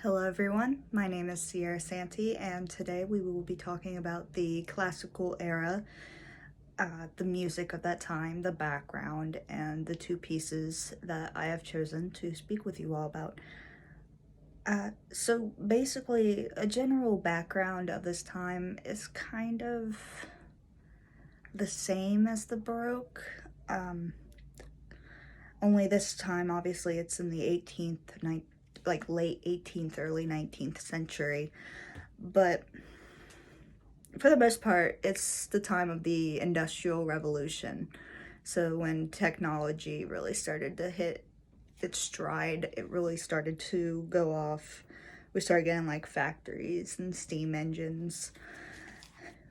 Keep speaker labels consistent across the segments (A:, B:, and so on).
A: Hello everyone, my name is Sierra Santi and today we will be talking about the classical era, the music of that time, the background, and the two pieces that I have chosen to speak with you all about. So basically, a general background of this time is kind of the same as the Baroque, only this time obviously it's in the 18th, like late 18th, early 19th century, but for the most part, it's the time of the Industrial Revolution. So when technology really started to hit its stride, it really started to go off. We started getting like factories and steam engines,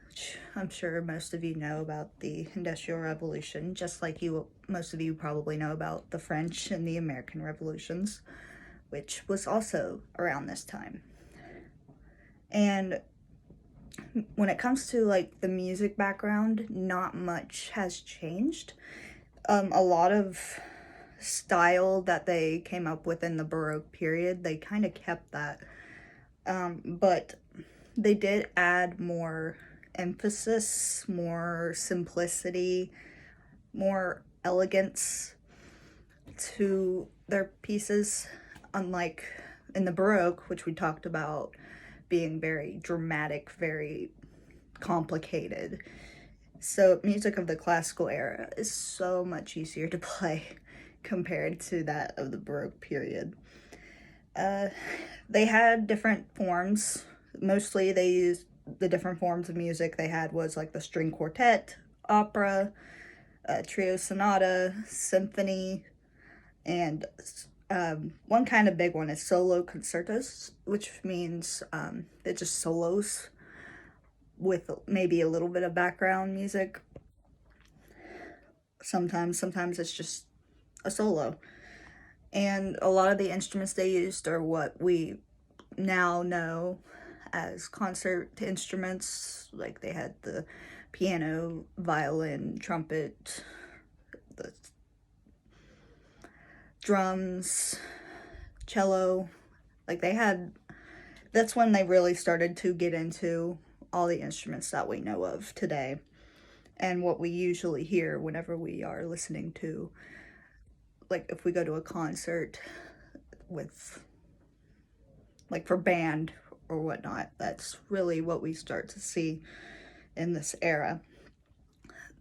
A: which I'm sure most of you know about the Industrial Revolution, just like most of you probably know about the French and the American Revolutions, which was also around this time. And when it comes to like the music background, not much has changed. A lot of style that they came up with in the Baroque period, they kind of kept that. But they did add more emphasis, more simplicity, more elegance to their pieces, unlike in the Baroque, which we talked about being very dramatic, very complicated. So, music of the classical era is so much easier to play compared to that of the Baroque period. They had different forms. Mostly, they used the different forms of music they had was like the string quartet, opera, trio sonata, symphony, and one kind of big one is solo concertos, which means it's just solos with maybe a little bit of background music. Sometimes it's just a solo. And a lot of the instruments they used are what we now know as concert instruments. Like they had the piano, violin, trumpet, the drums, cello. Like that's when they really started to get into all the instruments that we know of today and what we usually hear whenever we are listening to, like if we go to a concert with, like for band or whatnot, that's really what we start to see in this era.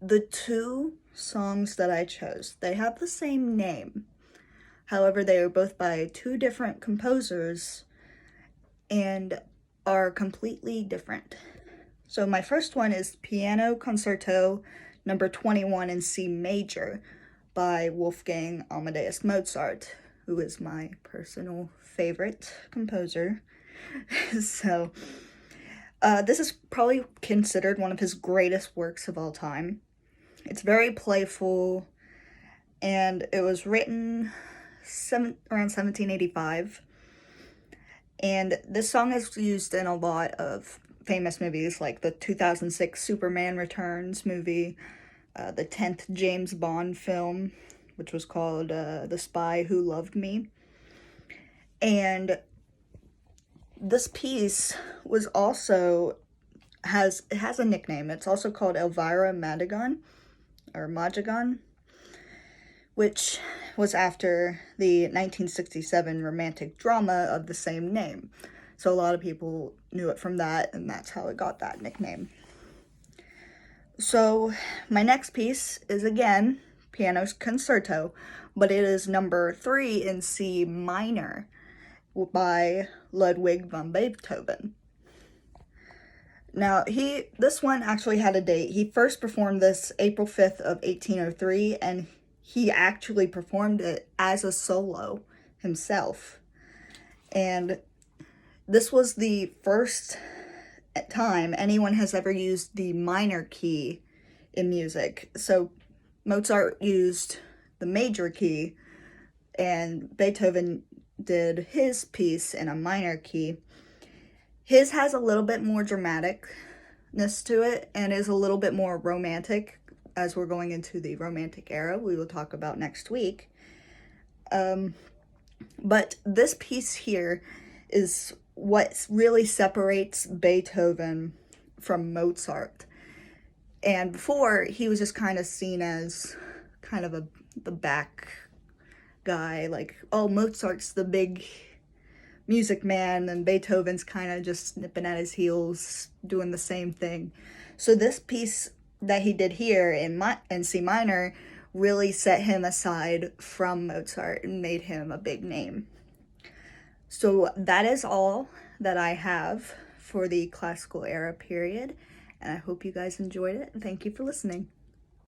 A: The two songs that I chose, they have the same name. However, they are both by two different composers and are completely different. So my first one is Piano Concerto number 21 in C major by Wolfgang Amadeus Mozart, who is my personal favorite composer. So this is probably considered one of his greatest works of all time. It's very playful, and it was written around 1785. And this song is used in a lot of famous movies, like the 2006 Superman Returns movie, the 10th James Bond film, which was called The Spy Who Loved Me. And this piece was also has a nickname. It's also called Elvira Madigan, or Madigan, which was after the 1967 romantic drama of the same name. So a lot of people knew it from that, and that's how it got that nickname. So my next piece is again Piano Concerto, but it is number 3 in C minor by Ludwig van Beethoven. Now, this one actually had a date. He first performed this April 5th of 1803, and he actually performed it as a solo himself. And this was the first time anyone has ever used the minor key in music. So Mozart used the major key, and Beethoven did his piece in a minor key. His has a little bit more dramaticness to it and is a little bit more romantic, as we're going into the Romantic era we will talk about next week. But this piece here is what really separates Beethoven from Mozart. And before, he was just kind of seen as kind of the back guy, like, oh, Mozart's the big music man, and Beethoven's kind of just nipping at his heels, doing the same thing. So this piece that he did here in C minor really set him aside from Mozart and made him a big name. So that is all that I have for the classical era period, and I hope you guys enjoyed it. Thank you for listening.